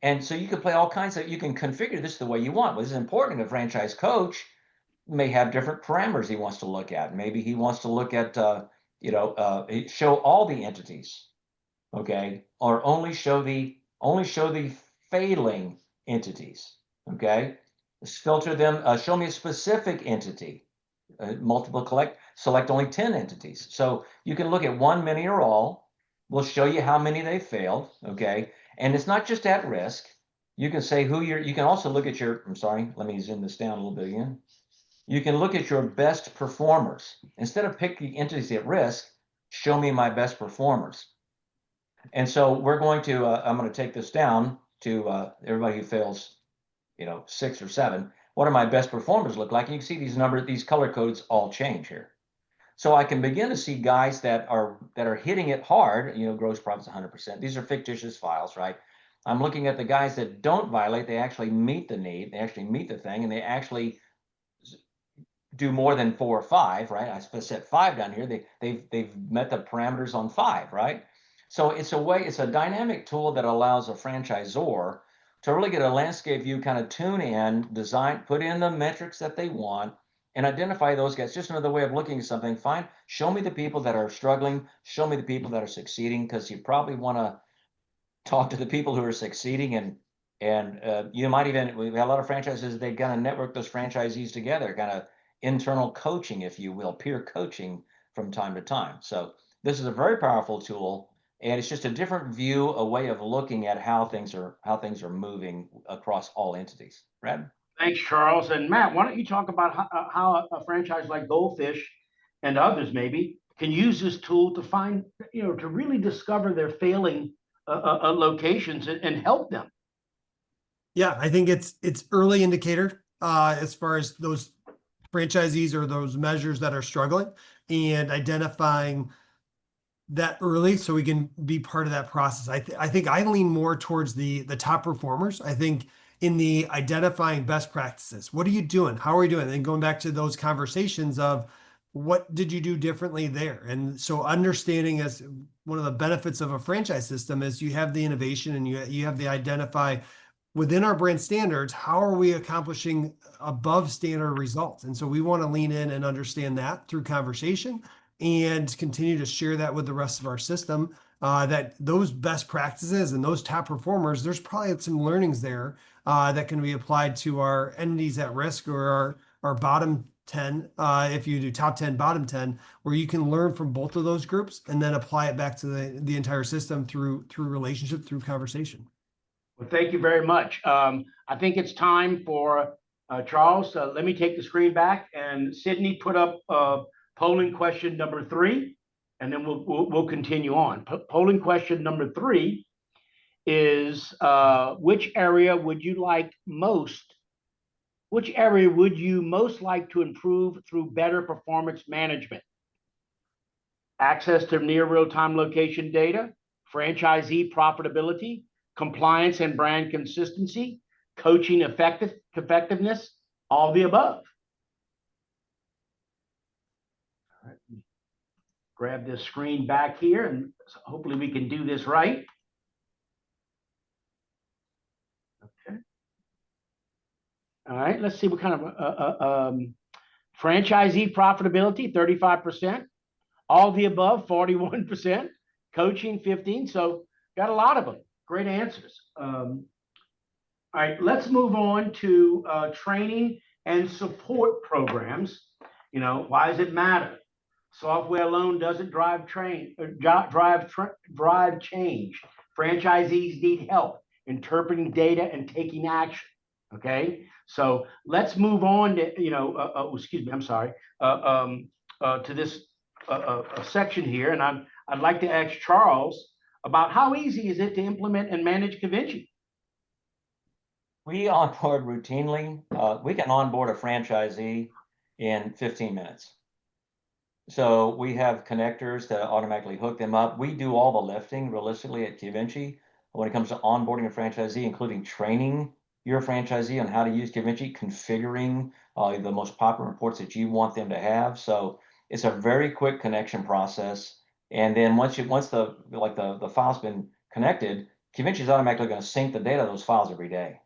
And so you can play all kinds of, you can configure this the way you want. What is important, a franchise coach may have different parameters he wants to look at. Maybe he wants to look at, show all the entities, okay, or only show the failing entities, okay. Just filter them. Show me a specific entity. Select only 10 entities. So you can look at one, many, or all. We'll show you how many they failed, okay. And it's not just at risk. You can say who you can also look at your, I'm sorry, let me zoom this down a little bit again. You can look at your best performers. Instead of picking entities at risk, show me my best performers. And so we're going to, I'm going to take this down to everybody who fails, 6 or 7. What do my best performers look like? And you can see these color codes all change here. So I can begin to see guys that are hitting it hard, gross profits 100%. These are fictitious files, right? I'm looking at the guys that don't violate. They actually meet the need. They actually meet the thing, and they actually do more than 4 or 5, right? I set 5 down here. They've met the parameters on 5, right? So it's a dynamic tool that allows a franchisor to really get a landscape view, kind of tune in, design, put in the metrics that they want, and identify those guys. Just another way of looking at something. Show me the people that are struggling, show me the people that are succeeding, because you probably want to talk to the people who are succeeding, and you might even, we have a lot of franchises, they kind of network those franchisees together, kind of internal coaching, if you will, peer coaching from time to time. So this is a very powerful tool, and it's just a different view, a way of looking at how things are moving across all entities. Brad? Thanks, Charles. And Matt, why don't you talk about how a franchise like Goldfish and others maybe can use this tool to find, to really discover their failing locations and help them. Yeah, I think it's early indicator as far as those franchisees or those measures that are struggling, and identifying that early so we can be part of that process. I think I lean more towards the top performers. I think in the identifying best practices, what are you doing? How are you doing? And going back to those conversations of what did you do differently there? And so understanding, as one of the benefits of a franchise system is you have the innovation and you have the identify within our brand standards, how are we accomplishing above standard results? And so we want to lean in and understand that through conversation and continue to share that with the rest of our system, that those best practices and those top performers, there's probably some learnings there that can be applied to our entities at risk or our bottom 10, if you do top 10, bottom 10, where you can learn from both of those groups and then apply it back to the entire system through relationship, through conversation. Well, thank you very much. I think it's time for Charles. Let me take the screen back, and Sydney put up polling question number 3, and then we'll continue on. Polling question number 3 is which area would you most like to improve through better performance management? Access to near real-time location data, franchisee profitability, compliance and brand consistency, coaching effectiveness, all the above. All right. Grab this screen back here, and hopefully we can do this right. Okay. All right, let's see what kind of franchisee profitability, 35%. All the above, 41%. Coaching, 15%. So got a lot of them. Great answers. All right, let's move on to training and support programs. Why does it matter? Software alone doesn't drive change. Franchisees need help interpreting data and taking action. Okay, so let's move on to excuse me. I'm sorry. To this section here, and I'd like to ask Charles about how easy is it to implement and manage Convinci? We onboard routinely. We can onboard a franchisee in 15 minutes. So we have connectors that automatically hook them up. We do all the lifting realistically at Convinci when it comes to onboarding a franchisee, including training your franchisee on how to use Convinci, configuring the most popular reports that you want them to have. So it's a very quick connection process. And then once the file's been connected, Convention is automatically going to sync the data of those files every day.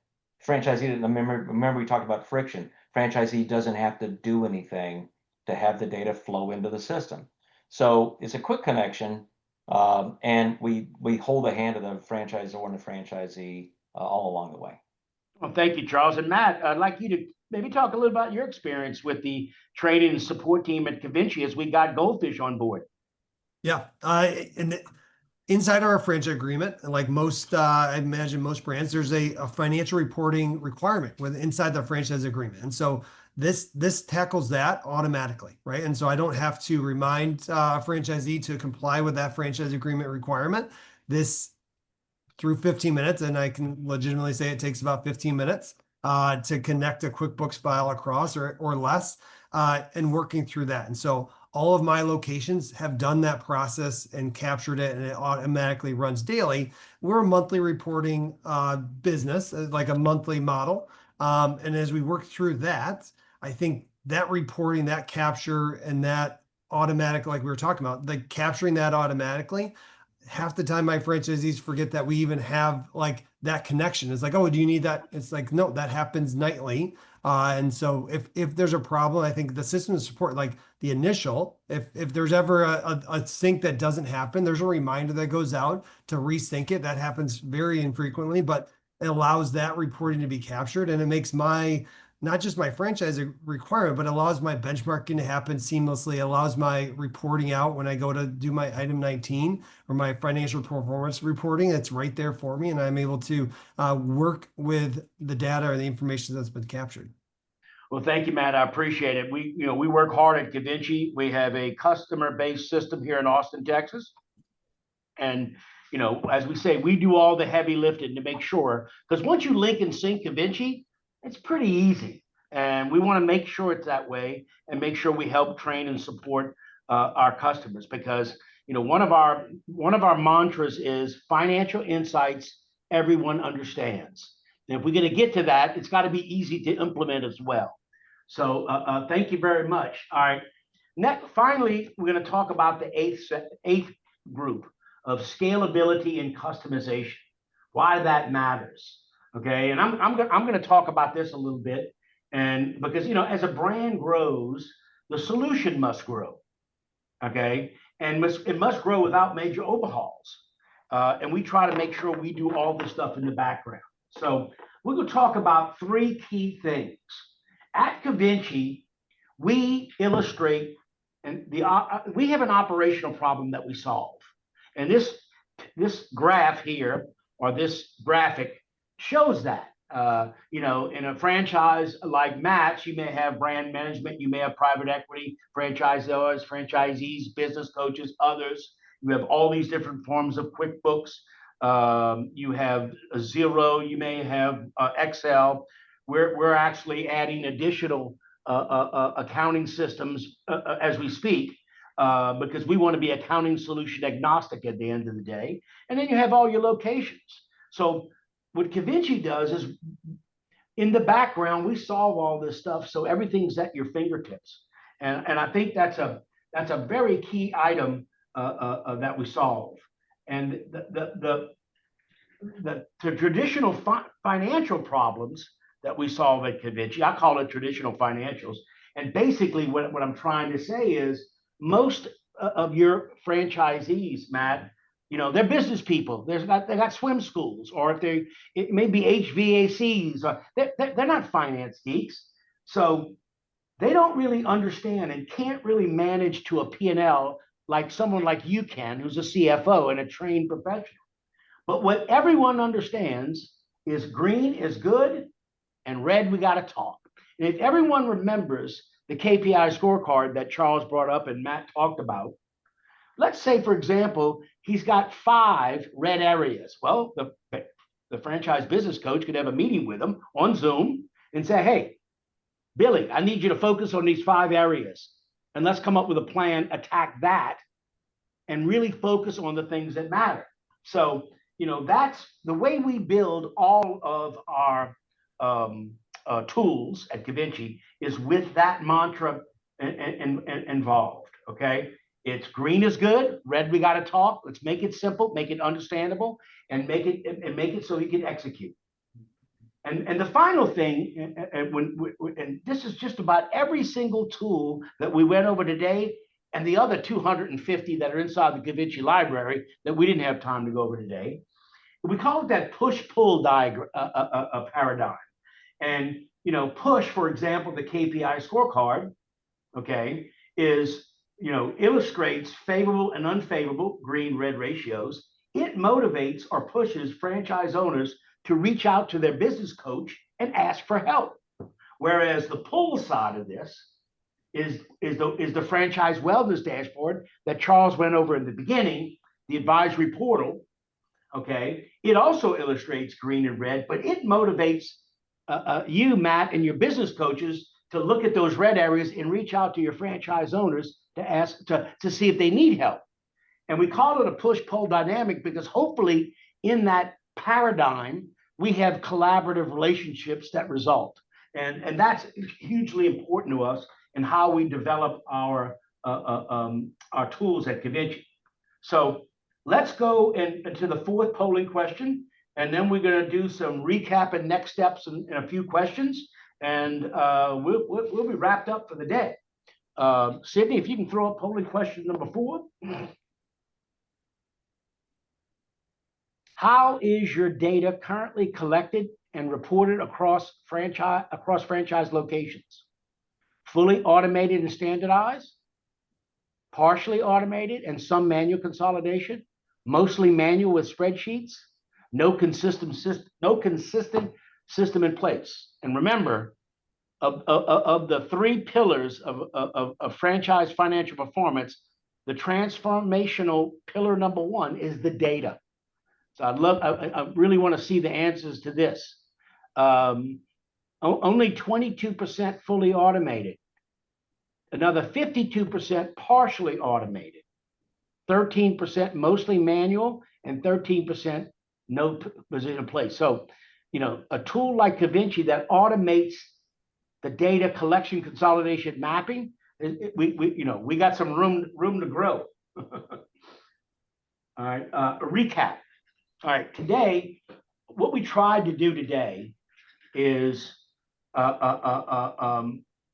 Franchisee, remember we talked about friction. Franchisee doesn't have to do anything to have the data flow into the system. So it's a quick connection, and we hold the hand of the franchisor and the franchisee all along the way. Well, thank you, Charles. And Matt, I'd like you to maybe talk a little about your experience with the training and support team at Convinci as we got Goldfish on board. Yeah. And inside our franchise agreement, and like most, I imagine most brands, there's a financial reporting requirement with inside the franchise agreement. And so this tackles that automatically, right? And so I don't have to remind a franchisee to comply with that franchise agreement requirement. This through 15 minutes, and I can legitimately say it takes about 15 minutes to connect a QuickBooks file across or less, and working through that. And so all of my locations have done that process and captured it, and it automatically runs daily. We're a monthly reporting business, like a monthly model. And as we work through that, I think that reporting, that capture, and that automatic, like we were talking about, like capturing that automatically, half the time my franchisees forget that we even have like that connection. It's like, oh, do you need that? It's like, no, that happens nightly. And so if there's a problem, I think the system of support, like the initial, if there's ever a sync that doesn't happen, there's a reminder that goes out to resync it. That happens very infrequently, but it allows that reporting to be captured, and it makes not just my franchise requirement, but allows my benchmarking to happen seamlessly, allows my reporting out when I go to do my item 19 or my financial performance reporting. It's right there for me, and I'm able to work with the data or the information that's been captured. Well, thank you, Matt. I appreciate it. We work hard at Convinci. We have a customer-based system here in Austin, Texas. And, as we say, we do all the heavy lifting to make sure, because once you link and sync Convinci, it's pretty easy. And we want to make sure it's that way and make sure we help train and support our customers, because, one of our mantras is financial insights everyone understands. And if we're going to get to that, it's got to be easy to implement as well. So thank you very much. All right. Next, finally, we're going to talk about the eighth group of scalability and customization, why that matters. Okay, and I'm going to talk about this a little bit, and because as a brand grows, the solution must grow. Okay, and it must grow without major overhauls, and we try to make sure we do all this stuff in the background. So we're going to talk about three key things at Convinci. We illustrate, and we have an operational problem that we solve, and this graph here, or this graphic, shows that. In a franchise like Matt's, you may have brand management, you may have private equity, franchisors, franchisees, business coaches, others. You have all these different forms of QuickBooks. You have a Xero, you may have Excel. We're actually adding additional accounting systems as we speak, because we want to be accounting solution agnostic at the end of the day. And then you have all your locations. So what Convinci does is, in the background, we solve all this stuff, so everything's at your fingertips. And I think that's a very key item that we solve. And the traditional financial problems that we solve at Convinci, I call it traditional financials. And basically, what I'm trying to say is, most of your franchisees, Matt, they're business people. They got swim schools, or it may be HVACs, or they're not finance geeks. So they don't really understand and can't really manage to a P&L like someone like you can, who's a CFO and a trained professional. But what everyone understands is green is good and red, we got to talk. And if everyone remembers the KPI scorecard that Charles brought up and Matt talked about, let's say, for example, he's got 5 red areas. Well, the franchise business coach could have a meeting with him on Zoom and say, hey, Billy, I need you to focus on these 5 areas, and let's come up with a plan, attack that, and really focus on the things that matter. So, that's the way we build all of our tools at Convinci, is with that mantra involved. Okay. It's green is good, red we got to talk. Let's make it simple, make it understandable, and make it so he can execute. And the final thing, and this is just about every single tool that we went over today, and the other 250 that are inside the Cavinci library that we didn't have time to go over today. We call it that push-pull diagram paradigm. And push, for example, the KPI scorecard, okay, is illustrates favorable and unfavorable green-red ratios. It motivates or pushes franchise owners to reach out to their business coach and ask for help. Whereas the pull side of this is the franchise wellness dashboard that Charles went over in the beginning, the advisory portal. Okay, it also illustrates green and red, but it motivates you, Matt, and your business coaches to look at those red areas and reach out to your franchise owners to ask to see if they need help. And we call it a push-pull dynamic because hopefully in that paradigm, we have collaborative relationships that result. And that's hugely important to us in how we develop our tools at Cavinci. So let's go into the fourth polling question, and then we're going to do some recap and next steps in a few questions, and we'll be wrapped up for the day. Sydney, if you can throw up polling question number 4. How is your data currently collected and reported across franchise locations? Fully automated and standardized? Partially automated and some manual consolidation? Mostly manual with spreadsheets? No consistent system in place. And remember, of the 3 pillars of franchise financial performance, the transformational pillar number 1 is the data. So I really want to see the answers to this. Only 22% fully automated. Another 52% partially automated. 13% mostly manual, and 13% no position in place. So, a tool like Cavinci that automates the data collection, consolidation, mapping, we got some room to grow. All right, a recap. All right, today, what we tried to do today is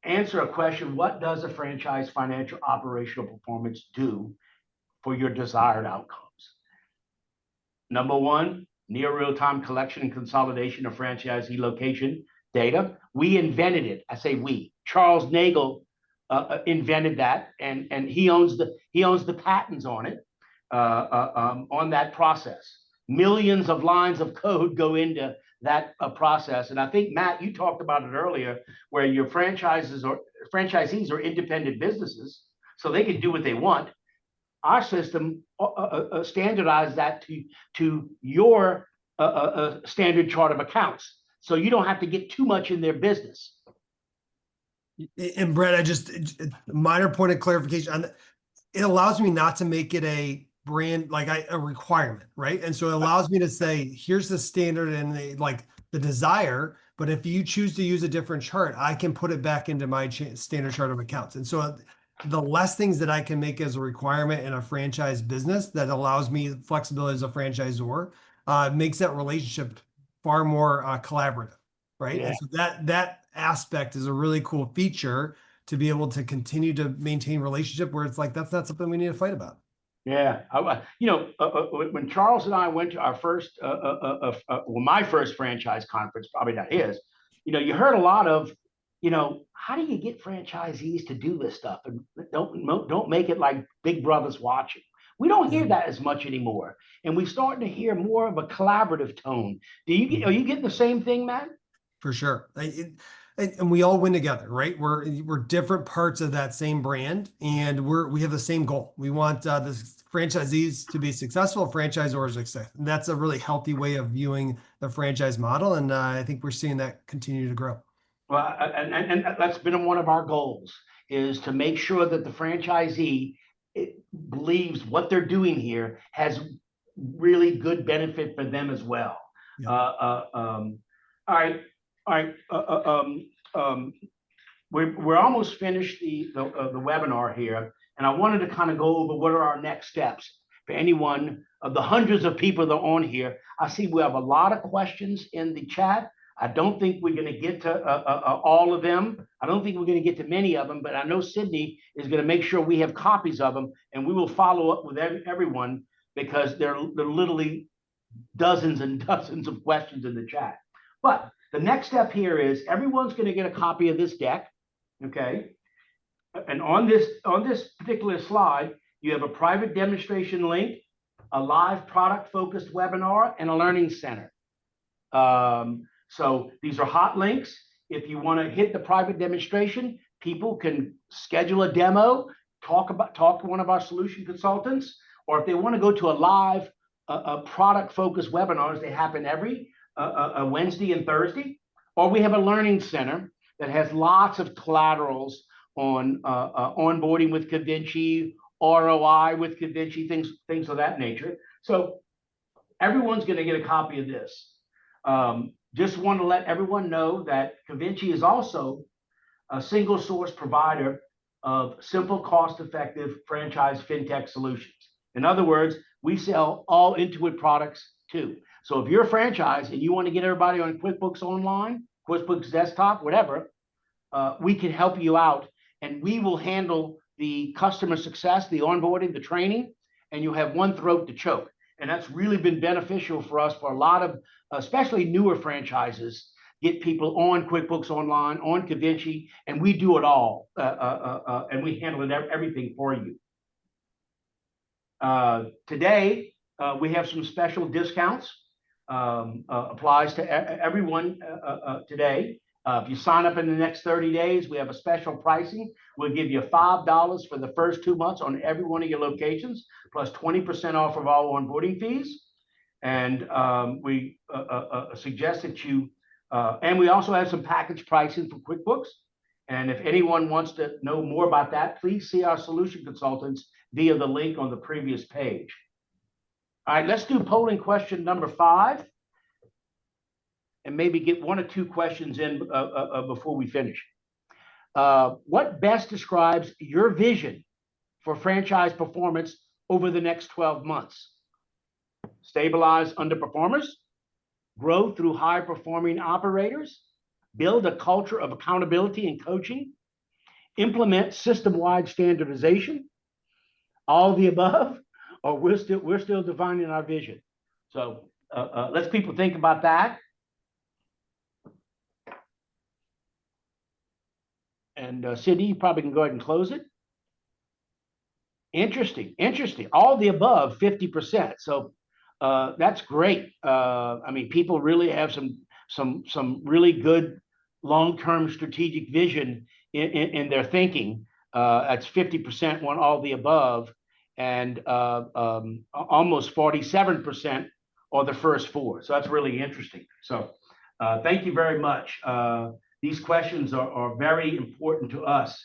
answer a question: what does a franchise financial operational performance do for your desired outcomes? Number 1, near real-time collection and consolidation of franchisee location data. We invented it. I say we. Charles Nagel invented that, and he owns the patents on it, on that process. Millions of lines of code go into that process. And I think, Matt, you talked about it earlier, where your franchisees are independent businesses, so they can do what they want. Our system standardized that to your standard chart of accounts, so you don't have to get too much in their business. And Brett, a minor point of clarification. It allows me not to make it a brand, like a requirement, right? And so it allows me to say, here's the standard and the desire, but if you choose to use a different chart, I can put it back into my standard chart of accounts. And so the less things that I can make as a requirement in a franchise business that allows me flexibility as a franchisor, makes that relationship far more collaborative, right? Yeah. And so that aspect is a really cool feature to be able to continue to maintain relationship where it's like, that's not something we need to fight about. Yeah. When Charles and I went to our first, my first franchise conference, probably not his, you heard a lot of, how do you get franchisees to do this stuff? And don't make it like Big Brother's watching. We don't hear that as much anymore. And we're starting to hear more of a collaborative tone. Are you getting the same thing, Matt? For sure. And we all win together, right? We're different parts of that same brand, and we have the same goal. We want the franchisees to be successful, franchisors success. And that's a really healthy way of viewing the franchise model. And I think we're seeing that continue to grow. Well, and that's been one of our goals, is to make sure that the franchisee believes what they're doing here has really good benefit for them as well. Yeah. All right. We're almost finished the webinar here, And I wanted to kind of go over what are our next steps for anyone of the hundreds of people that are on here. I see we have a lot of questions in the chat. I don't think we're going to get to all of them. I don't think we're going to get to many of them, but I know Sydney is going to make sure we have copies of them, and we will follow up with everyone, because there are literally dozens and dozens of questions in the chat. But the next step here is everyone's going to get a copy of this deck, okay? And on this particular slide, you have a private demonstration link, a live product-focused webinar, and a learning center. So these are hot links. If you want to hit the private demonstration, people can schedule a demo, talk to one of our solution consultants, or if they want to go to a live product-focused webinars, they happen every Wednesday and Thursday. Or we have a learning center that has lots of collaterals on onboarding with Convinci, ROI with Convinci, things of that nature. So everyone's going to get a copy of this. Just want to let everyone know that Convinci is also a single source provider of simple, cost-effective franchise fintech solutions. In other words, we sell all Intuit products too. So if you're a franchise and you want to get everybody on QuickBooks Online, QuickBooks Desktop, whatever, we can help you out, and we will handle the customer success, the onboarding, the training, and you have one throat to choke. And that's really been beneficial for us for a lot of, especially newer franchises, get people on QuickBooks Online, on Convinci, and we do it all, and we handle everything for you. Today, we have some special discounts, applies to everyone today. If you sign up in the next 30 days, we have a special pricing. We'll give you $5 for the first 2 months on every one of your locations, plus 20% off of all onboarding fees. And we suggest that you, and we also have some package pricing for QuickBooks. And if anyone wants to know more about that, please see our solution consultants via the link on the previous page. All right, let's do polling question number 5. And maybe get 1 or 2 questions in before we finish. What best describes your vision for franchise performance over the next 12 months? Stabilize underperformers, grow through high-performing operators, build a culture of accountability and coaching, implement system-wide standardization, all the above, or we're still defining our vision. So let's people think about that. And Sydney, you probably can go ahead and close it. Interesting. All the above, 50%. So that's great. I mean, people really have some really good long-term strategic vision in their thinking. That's 50% want all the above, and almost 47% are the first 4. So that's really interesting. So thank you very much. These questions are very important to us.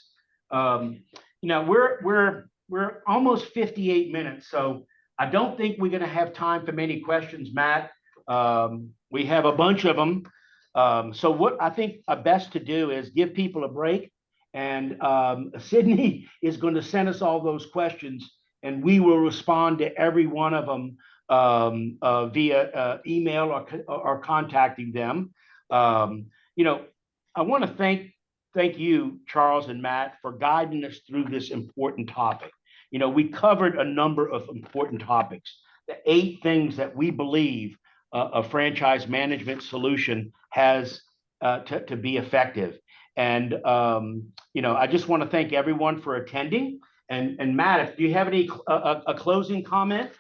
You know, we're almost 58 minutes, so I don't think we're going to have time for many questions, Matt. We have a bunch of them. So what I think best to do is give people a break, and Sydney is going to send us all those questions, and we will respond to every one of them via email or contacting them. You know, I want to thank you, Charles and Matt, for guiding us through this important topic. You know, we covered a number of important topics, the 8 things that we believe a franchise management solution has to be effective. And, you know, I just want to thank everyone for attending. And Matt, do you have any a closing comment?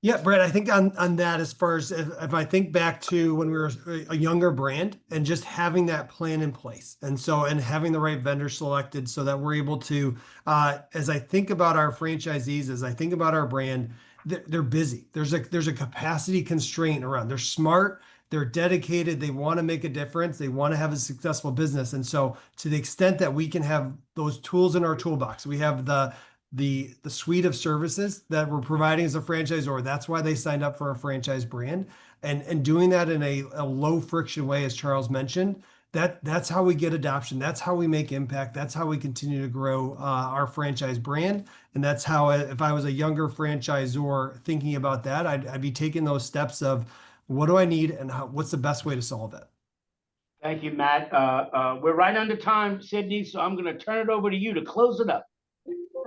Yeah, Brett, I think on that, as far as if I think back to when we were a younger brand and just having that plan in place, and having the right vendor selected so that we're able to, as I think about our franchisees, as I think about our brand, they're busy. There's a capacity constraint around. They're smart, they're dedicated, they want to make a difference, they want to have a successful business. And so to the extent that we can have those tools in our toolbox, we have the suite of services that we're providing as a franchisor. That's why they signed up for a franchise brand, and doing that in a low friction way, as Charles mentioned, that's how we get adoption. That's how we make impact. That's how we continue to grow our franchise brand. And that's how, if I was a younger franchisor thinking about that, I'd be taking those steps of what do I need and what's the best way to solve it. Thank you, Matt. We're right under time, Sydney, so I'm going to turn it over to you to close it up.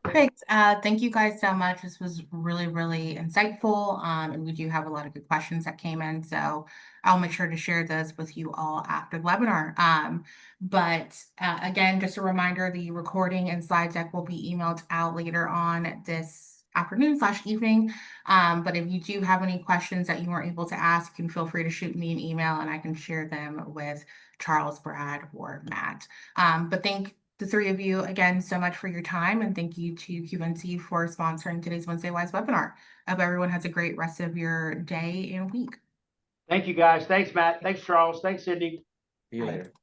Perfect. Thank you guys so much. This was really, really insightful. And we do have a lot of good questions that came in. So I'll make sure to share those with you all after the webinar. But again, just a reminder, the recording and slide deck will be emailed out later on this afternoon/evening. But if you do have any questions that you weren't able to ask, you can feel free to shoot me an email and I can share them with Charles, Brad, or Matt. But thank the three of you again so much for your time, and thank you to QNC for sponsoring today's Wednesday Wise webinar. I hope everyone has a great rest of your day and week. Thank you, guys. Thanks, Matt. Thanks, Charles. Thanks, Sydney. See you later.